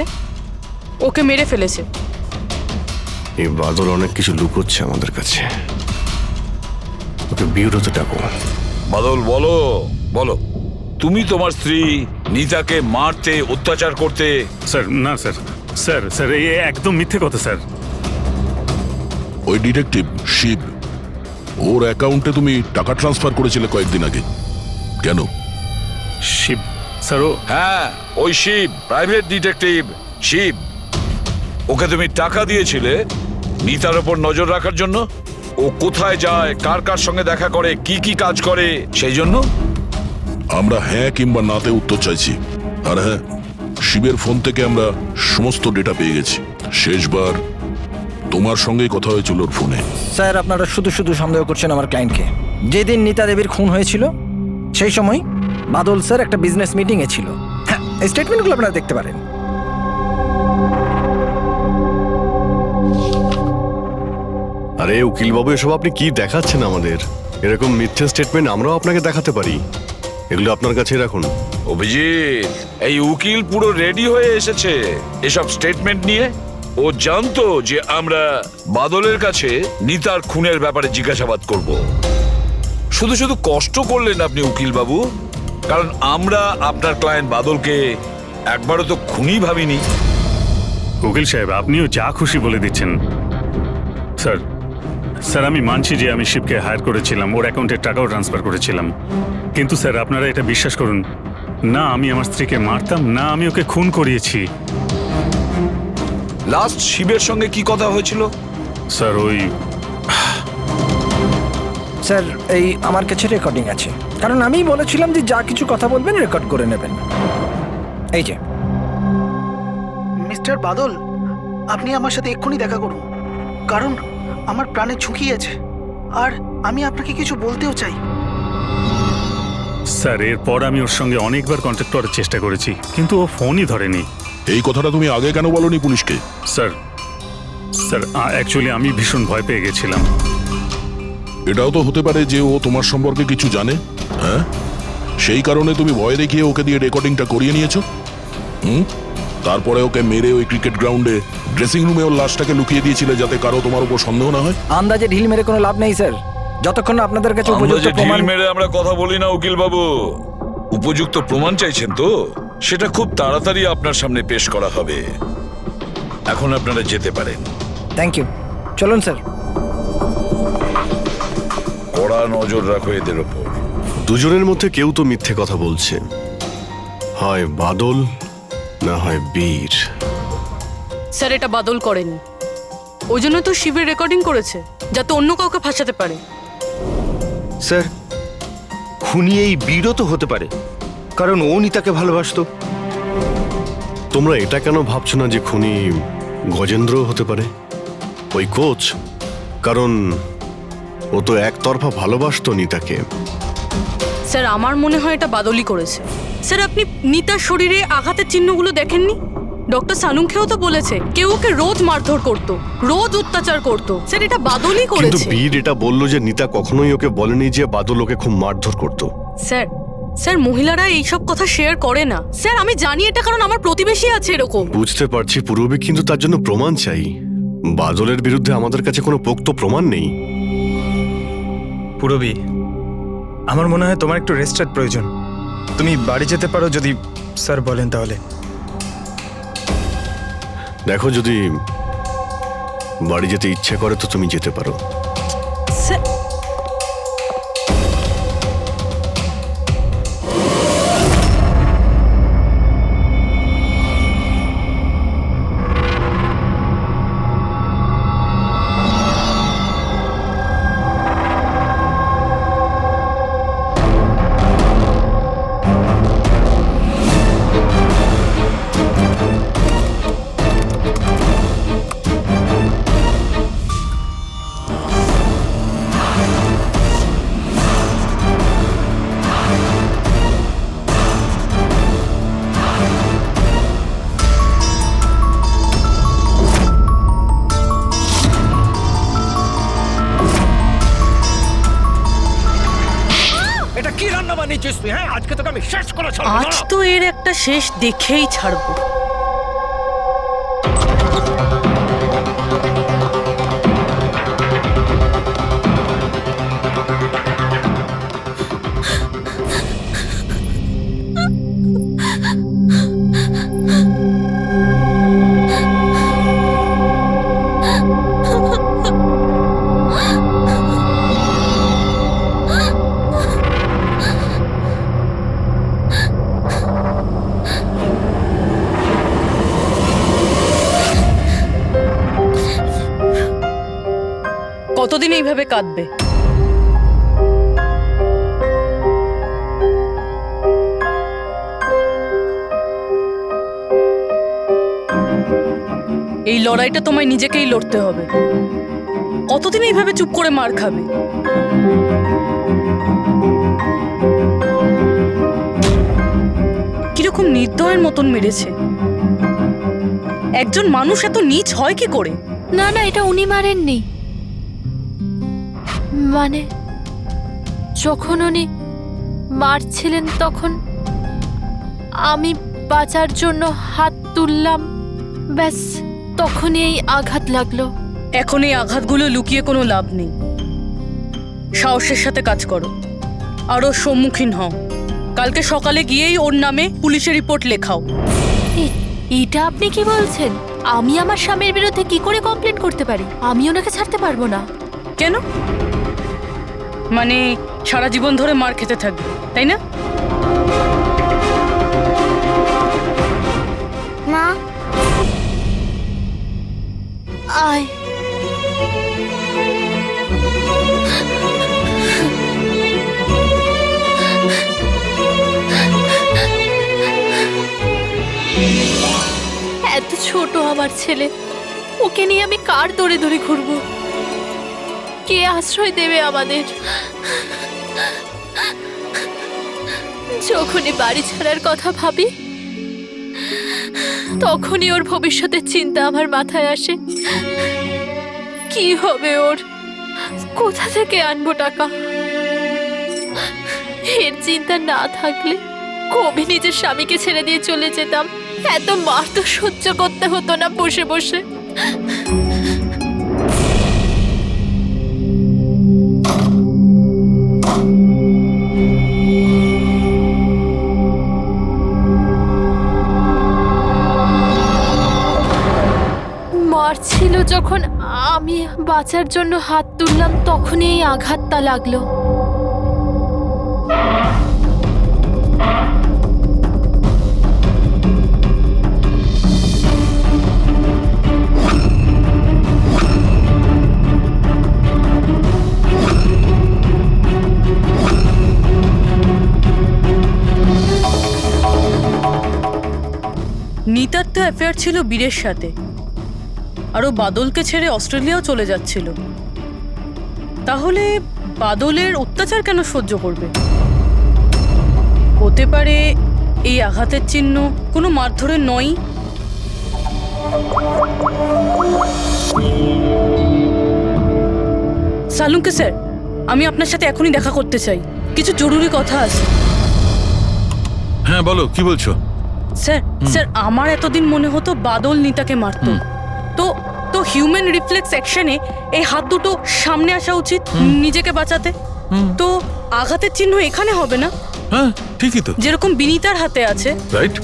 ওকে মেরে ফেলেছে। এই বাদল অনেক কিছু লুকোচ্ছে আমাদের কাছে। ওকে বিউরোতে ডাকো। বাদল, বলো বলো, তুমি তোমার স্ত্রী নিতাকে মারতে, অত্যাচার করতে। স্যার না স্যার, স্যার স্যার এই একদম মিথ্যে কথা স্যার। ওই ডিটেকটিভ শিব, ওর অ্যাকাউন্টে তুমি টাকা ট্রান্সফার করেছিলে কয়েকদিন আগে, কেন? শিব স্যার? ও হ্যাঁ, ওই শিব, প্রাইভেট ডিটেকটিভ শিব। ওকে তুমি টাকা দিয়েছিলে নিতার ওপর নজর রাখার জন্য। ও কোথায় যায়, কার কার সঙ্গে দেখা করে, কি কি কাজ করে, সেই জন্য। আমরা হ্যাঁ কিংবা নাতে উত্তর চাইছি। আর হ্যাঁ, শিবের ফোন থেকে আমরা সমস্ত ডেটা পেয়ে গেছি। শেষবার তোমার সঙ্গেই কথা হয়েছিল ওর ফোনে। স্যার, আপনারা শুধু শুধু সন্দেহ করছেন আমার ক্লায়েন্টকে। যেদিন নিতা দেবীর খুন হয়েছিল সেই সময় বাদল স্যার একটা বিজনেস মিটিংয়ে ছিল। হ্যাঁ, এই স্টেটমেন্টগুলো আপনারা দেখতে পারেন। আরে উকিলবাবু, এসব আপনি কি দেখাচ্ছেন আমাদের? এরকম মিথ্যে স্টেটমেন্ট আমরাও আপনাকে দেখাতে পারি, এগুলো আপনার কাছে রাখুন। অভিজিৎ, এই উকিল পুরো রেডি হয়ে এসেছে এসব স্টেটমেন্ট নিয়ে। ও জানতো যে আমরা বাদলের কাছে নিতার খুনের ব্যাপারে জিজ্ঞাসাবাদ করব। শুধু শুধু কষ্ট করলেন আপনি উকিল বাবু, কারণ আমরা আপনার ক্লায়েন্ট বাদলকে একবারও তো খুনি ভাবিনি। উকিল সাহেব, আপনিও যা খুশি বলে দিচ্ছেন। স্যার স্যার, আমি মানছি যে আমি শিবকে হায়ার করেছিলাম, ওর অ্যাকাউন্টে টাকাও ট্রান্সফার করেছিলাম, কিন্তু স্যার আপনারা এটা বিশ্বাস করুন না, আমি আমার স্ত্রীকে মারতাম না, আমি ওকে খুন করিয়েছি। লাস্ট শিবের সঙ্গে কি কথা হয়েছিল? স্যার ওই স্যার, এই আমার কাছে রেকর্ডিং আছে, কারণ আমি বলেছিলাম যে যা কিছু কথা বলবেন রেকর্ড করে নেবেন। এই যে মিস্টার বাদল, আপনি আমার সাথে এক্ষুনি দেখা করুন, কারণ আমার প্রাণে ঝুঁকি আছে আর আমি আপনাকে কিছু বলতেও চাই। স্যার, এরপর আমি ওর সঙ্গে অনেকবার কন্ট্যাক্ট করার চেষ্টা করেছি, কিন্তু ও ফোনই ধরেনি। এই কথাটা তুমি আগে কেন বলনি পুলিশকে? স্যার স্যার অ্যাকচুয়ালি আমি ভীষণ ভয় পেয়ে গেছিলাম। এটাও তো হতে পারে যে ও তোমার সম্পর্কে কিছু জানে। হ্যাঁ, সেই কারণে তুমি ভয় দেখিয়ে ওকে দিয়ে রেকর্ডিংটা করিয়ে নিয়েছো। তারপরে ওকে মেরে ওই ক্রিকেট গ্রাউন্ডে ড্রেসিং রুমে ওর লাশটাকে লুকিয়ে দিয়েছিলে, যাতে কারো তোমার উপর সন্দেহ না হয়। আন্দাজে ঢিল মেরে কোনো লাভ নেই স্যার, যতক্ষণ না আপনাদের কাছে উপযুক্ত প্রমাণ। ঢিল মেরে আমরা কথা বলি না উকিল বাবু। উপযুক্ত প্রমাণ চাইছেন তো, সেটা খুব তাড়াতাড়ি আপনার সামনে পেশ করা হবে। এখন আপনারা যেতে পারেন। থ্যাংক ইউ, চলুন স্যার। কড়া নজর রাখো এদের ওপর। দুজনের মধ্যে কেউ তো মিথ্যে কথা বলছে, হয় বাদল না হয় বীর। স্যার, এটা বাদল করেনি, ওই জন্য তো শিবের রেকর্ডিং করেছে, যাতে অন্য কাউকে ফাঁসাতে পারে। স্যার, খুনি এই বীরও তো হতে পারে, কারণ ও নিতাকে ভালোবাসতো। তোমরা এটা কেন ভাবছো না যে খুনি গজেন্দ্র হতে পারে, ওই কোচ? কারণ ও তো একতরফা ভালোবাসতো নিতাকে। স্যার, আমার মনে হয় এটা বাদলই করেছে। স্যার, আপনি নিতার শরীরে আঘাতের চিহ্নগুলো দেখেননি? ডক্টর সানুংখেও তো বলেছে কেউ ওকে রোজ মারধর করতো, রোজ অত্যাচার করতো। স্যার এটা বাদলই কিন্তু করেছে। বীর এটা বললো যে নিতা কখনোই ওকে বলেনি যে বাদল ওকে খুব মারধর করতো। স্যার স্যার মহিলারা এইসব কথা শেয়ার করে না। স্যার আমি জানি এটা, কারণ আমার প্রতিবেশী আছে এরকম। বুঝতে পারছি পূর্ববী, কিন্তু তার জন্য প্রমাণ চাই। বাদলের বিরুদ্ধে আমাদের কাছে কোনো পোক্ত প্রমাণ নেই। পুরবী, আমার মনে হয় তোমার একটু রেস্টের প্রয়োজন। তুমি বাড়ি যেতে পারো যদি স্যার বলেন তাহলে। দেখো, যদি বাড়ি যেতে ইচ্ছে করে তো তুমি যেতে পারো। এটা কি রান্না বানিয়েছিস তুই? হ্যাঁ, আজকে তোকে আমি শেষ করে ছাড়বো। আজ তো এর একটা শেষ দেখেই ছাড়বো। কতদিন এইভাবে কাঁদবে? এই লড়াইটা তোমায় নিজেকেই লড়তে হবে। কতদিন এইভাবে চুপ করে মার খাবে? কিরকম নির্দয়ের মতন মেরেছে। একজন মানুষ এত নীচ হয় কি করে? না না, এটা উনি মারেননি। মানে যখন উনি মারছিলেন তখন আমি বাঁচার জন্য হাত তুললাম, ব্যাস তখনই এই আঘাত লাগলো। এখন এই আঘাতগুলো লুকিয়ে কোনো লাভ নেই। সাহসের সাথে কাজ করো, আরও সম্মুখীন হও। কালকে সকালে গিয়েই ওর নামে পুলিশে রিপোর্ট লেখাও। এটা আপনি কি বলছেন? আমি আমার স্বামীর বিরুদ্ধে কি করে কমপ্লেন করতে পারি? আমি ওনাকে ছাড়তে পারবো না। কেন? মানে সারা জীবন ধরে মার খেতে থাকবে, তাই না? মা আয়। এত ছোট আমার ছেলে, ওকে নিয়ে আমি কার দৌড়ে দৌড়ে ঘুরবো? কে আশ্রয় দেবে আমাদের? যখনই বাড়ি ছাড়ার কথা ভাবি তখনই ওর ভবিষ্যতের চিন্তা আমার মাথায় আসে। কি হবে ওর? কোথা থেকে আনবো টাকা? এর চিন্তা না থাকলে কবে নিজের স্বামীকে ছেড়ে দিয়ে চলে যেতাম। এত মার তো সহ্য করতে হতো না বসে বসে। মারছিল যখন আমি বাঁচার জন্য হাত তুললাম, তখনই এই আঘাতটা লাগলো। নিতার তো অ্যাফেয়ার ছিল বীরের সাথে, আরও বাদলকে ছেড়ে অস্ট্রেলিয়াও চলে যাচ্ছিল। তাহলে বাদলের অত্যাচার কেন সহ্য করবে? হতে পারে এই আঘাতের চিহ্ন কোনো মারধরের নয়, সালুঙ্কে স্যার, আমি আপনার সাথে এখনই দেখা করতে চাই, কিছু জরুরি কথা আছে। হ্যাঁ বলো, কি বলছো? স্যার স্যার আমার এতদিন মনে হতো বাদল নিতাকে মারতো। তো তো হিউম্যান রিফ্লেক্স অ্যাকশনে এই হাত দুটো সামনে আসা উচিত নিজেকে বাঁচাতে। তো আঘাতের চিহ্ন এখানে হবে না? হ্যাঁ ঠিকই তো, যেরকম বিনীতার হাতে আছে। রাইট।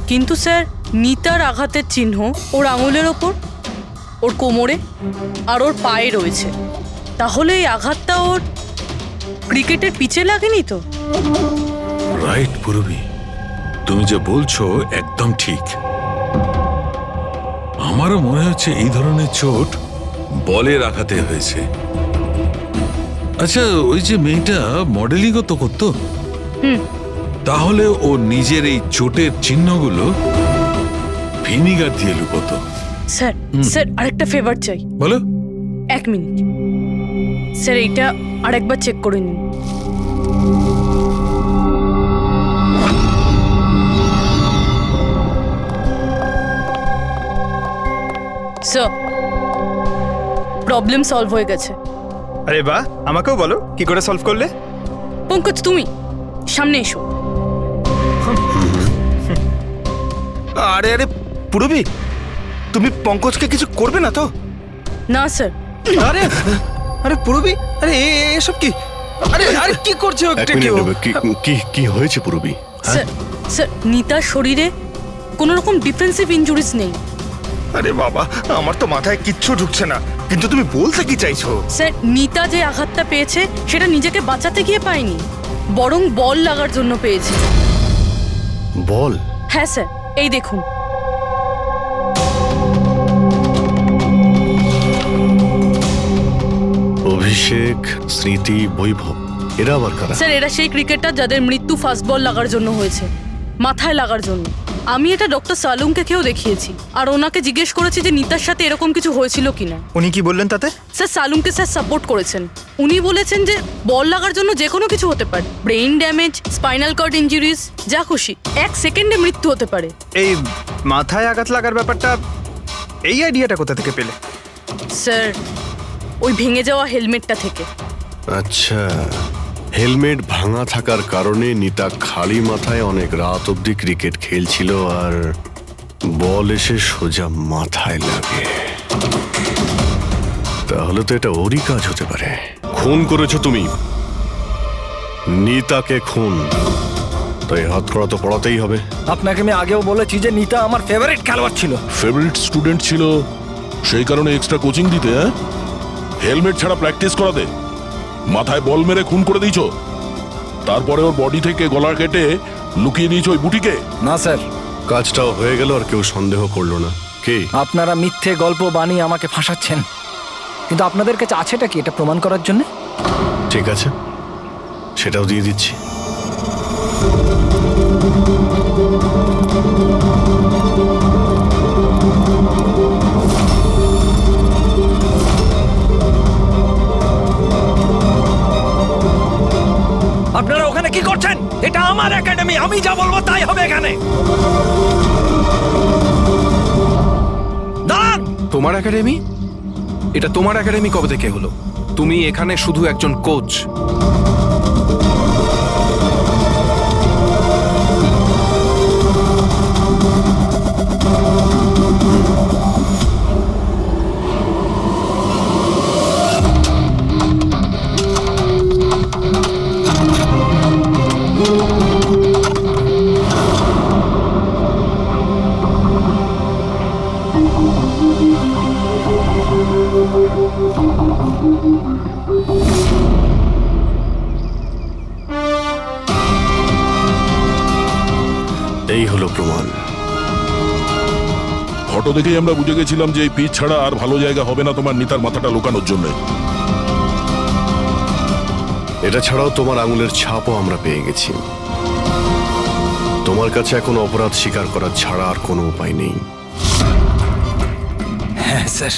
কিন্তু স্যার নিতার আঘাতের চিহ্ন ওর আঙুলের ওপর, ওর কোমরে আর ওর পায়ে রয়েছে। তাহলে এই আঘাতটা ওর ক্রিকেটের পিচে লাগেনি তো? রাইট পুরবি, তুমি যে বলছো একদম ঠিক। আমারও মনে হচ্ছে এই ধরনের চোট বলের আঘাতে হয়েছে। আচ্ছা, ওই যে মেয়েটা মডেলিংও তো করতো, তাহলে ও নিজের এই চোটের চিহ্নগুলো ভিনিগার দিয়ে লুকোতো। স্যার স্যার আরেকটা ফেভার চাই। বলো। 1 মিনিট স্যার, এইটা আরেকবার চেক করে নিন। স্যার প্রবলেম সলভ হয়ে গেছে। আরে বাহ, আমাকেও বলো কি করে সলভ করলে। পঙ্কজ তুমি সামনে এসো। আরে আরে পুরবি, তুমি পঙ্কজকে কিছু করবে না তো? না স্যার। আরে আরে পুরবি, আরে এসব কি? আরে আরে কি করছে এক মিনিট, কি হয়েছে পুরবি? স্যার স্যার নিতার শরীরে কোনো রকম ডিফেন্সিভ ইনজুরিজ নেই। আরে বাবা, আমার তো মাথায় কিচ্ছু ঢুকছে না, কিন্তু তুমি বলতে কি চাইছো? স্যার নিতা যে আঘাতটা পেয়েছে সেটা নিজেকে বাঁচাতে গিয়ে পায়নি, বরং বল লাগার জন্য পেয়েছে। বল? হ্যাঁ স্যার, এই দেখুন। অভিষেক, স্মৃতি, বৈভব, এরা আবার কারা? স্যার এরা সেই ক্রিকেটার যাদের মৃত্যু ফাস্ট বল লাগার জন্য হয়েছে, মাথায় লাগার জন্য। আমি এটা ডক্টর সালুঙ্কেও দেখিয়েছি, আর ওনাকে জিজ্ঞেস করেছি যে নিতার সাথে এরকম কিছু হয়েছিল কিনা। উনি কি বললেন তাতে? স্যার সালুঙ্কে স্যার সাপোর্ট করেছেন। উনি বলেছেন যে বল লাগার জন্য যে কোনো কিছু হতে পারে, brain damage, spinal cord injuries, যা খুশি, 1 সেকেন্ডে মৃত্যু হতে পারে। এই মাথায় আঘাত লাগার ব্যাপারটা, এই আইডিয়াটা কোথা থেকে পেলে? স্যার ওই ভেঙে যাওয়া হেলমেটটা থেকে। আচ্ছা, হেলমেট ভাঙা থাকার কারণে নিতা খালি মাথায় অনেক রাত অবধি ক্রিকেট খেলছিল, আর বল এসে সোজা মাথায় লাগে। তাহলে তো এটা ওরই কাজ হতে পারে। খুন করেছো তুমি, নিতাকে খুন, তাই হাত করা তো পড়াতেই হবে। আপনাকে আমি আগেও বলেছি যে নিতা আমার ফেভারিট খেলোয়াড় ছিল। ফেভারিট স্টুডেন্ট ছিল, সেই কারণে এক্সট্রা কোচিং দিতে, হ্যাঁ? হেলমেট ছাড়া প্র্যাকটিস করাতে, মাথায় বল মেরে খুন করে দিয়েছো, তারপরে ওর বডি থেকে গলার কেটে লুকিয়ে দিয়েছো ওই বুটিকে। না স্যার, কাজটাও হয়ে গেল আর কেউ সন্দেহ করলো না। কি আপনারা মিথ্যে গল্প বানিয়ে আমাকে ফাঁসাচ্ছেন, কিন্তু আপনাদের কাছে আছেটা কি এটা প্রমাণ করার জন্য? ঠিক আছে, সেটাও দিয়ে দিচ্ছি। আপনারা ওখানে কি করছেন? এটা আমার একাডেমি, আমি যা বলবো তাই হবে এখানে। দাঁড়ান। তোমার একাডেমি? এটা তোমার একাডেমি কবে থেকে হলো? তুমি এখানে শুধু একজন কোচ। এই হলো প্রমাণ। ফটো দেখেই আমরা বুঝে গেছিলাম যে এই পিচ ছাড়া আর ভালো জায়গা হবে না তোমার নিতার মাথাটা লুকানোর জন্য। এটা ছাড়াও তোমার আঙুলের ছাপও আমরা পেয়ে গেছি। তোমার কাছে এখন অপরাধ স্বীকার করা ছাড়া আর কোনো উপায় নেই। হ্যাঁ স্যার,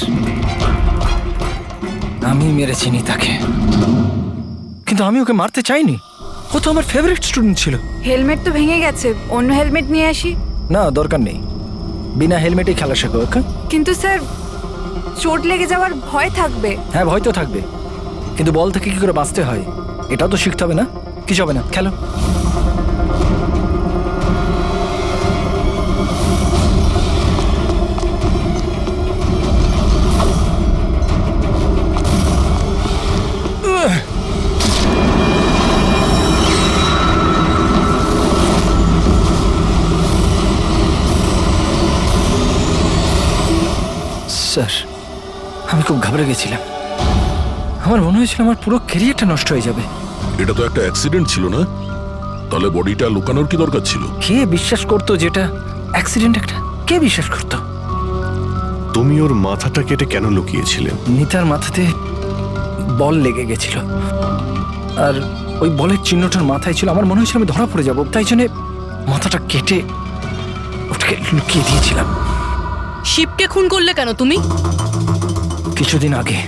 আমি মেরেছি নিতাকে, কিন্তু আমি ওকে মারতে চাইনি। ও তো আমার ফেভারিট স্টুডেন্ট ছিল। হেলমেট তো ভেঙে গেছে, অন্য হেলমেট নিয়ে আসি। না, দরকার নেই। বিনা হেলমেটে খেলা শেখো, ওকে? কিন্তু স্যার চোট লেগে যাওয়ার ভয় থাকবে। হ্যাঁ, ভয় তো থাকবে, কিন্তু বল থেকে কি করে বাঁচতে হয় এটাও তো শিখতে হবে না? কিছু হবে না, খেলো। স্যার, আমি খুব ঘাবড়ে গেছিলাম। আমার মনে হয়েছিল আমার পুরো ক্যারিয়ারটা নষ্ট হয়ে যাবে। এটা তো একটা অ্যাক্সিডেন্ট ছিল না? তাহলে বডিটা লুকানোর কি দরকার ছিল? কে বিশ্বাস করতো যেটা অ্যাক্সিডেন্ট একটা? কে বিশ্বাস করতো? তুমি ওর মাথাটা কেটে কেন লুকিয়েছিলে? নিতার মাথাতে বল লেগে গেছিল, আর ওই বলের চিহ্নটার মাথায় ছিল। আমার মনে হয়েছিল আমি ধরা পড়ে যাব, তাই জন্য মাথাটা কেটে ওটাকে লুকিয়ে দিয়েছিলাম। শিবকে খুন করলে কেন তুমি? কিছুদিন আগে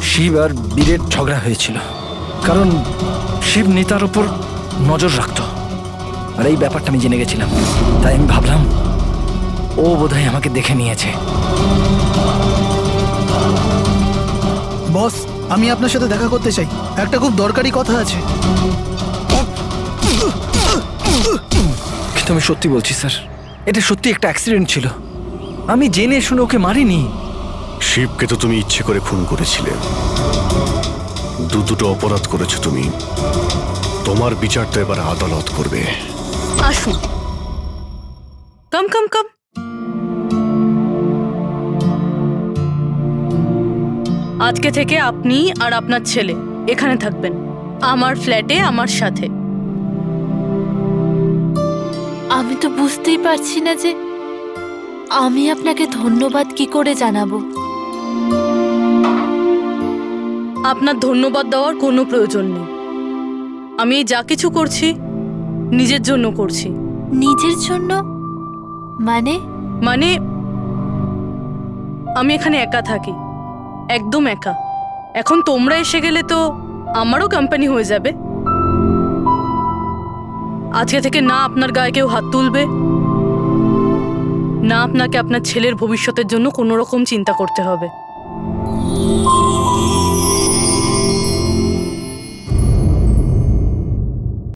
শিব আর বীরের ঝগড়া হয়েছিল, কারণ শিব নিতার উপর নজর রাখতো, আর এই ব্যাপারটা আমি জেনে গেছিলাম। তাই আমি ভাবলাম ও বোধহয় আমাকে দেখে নিয়েছে। বস, আমি আপনার সাথে দেখা করতে চাই, একটা খুব দরকারি কথা আছে। কিন্তু আমি সত্যি বলছি স্যার, এটা সত্যি একটা অ্যাক্সিডেন্ট ছিল। আমি জেনে শুনে ওকে মারিনি। শিবকে তো তুমি ইচ্ছে করে খুন করেছিলে। দুটো অপরাধ করেছো তুমি। তোমার বিচার তো এবার আদালত করবে। আসুন, কাম কাম কাম। আজকে থেকে আপনি আর আপনার ছেলে এখানে থাকবেন, আমার ফ্ল্যাটে আমার সাথে। আমি তো বুঝতেই পারছি না যে আমি আপনাকে ধন্যবাদ কি করে জানাবো। আপনার ধন্যবাদ দেওয়ার কোনো প্রয়োজন নেই। আমি যা কিছু করছি নিজের জন্য করছি। নিজের জন্য? মানে? মানে আমি এখানে একা থাকি, একদম একা। এখন তোমরা এসে গেলে তো আমারও কোম্পানি হয়ে যাবে। আজকে থেকে না আপনার গায়ে কেউ হাত তুলবে, না আপনাকে আপনার ছেলের ভবিষ্যতের জন্য কোনো রকম চিন্তা করতে হবে।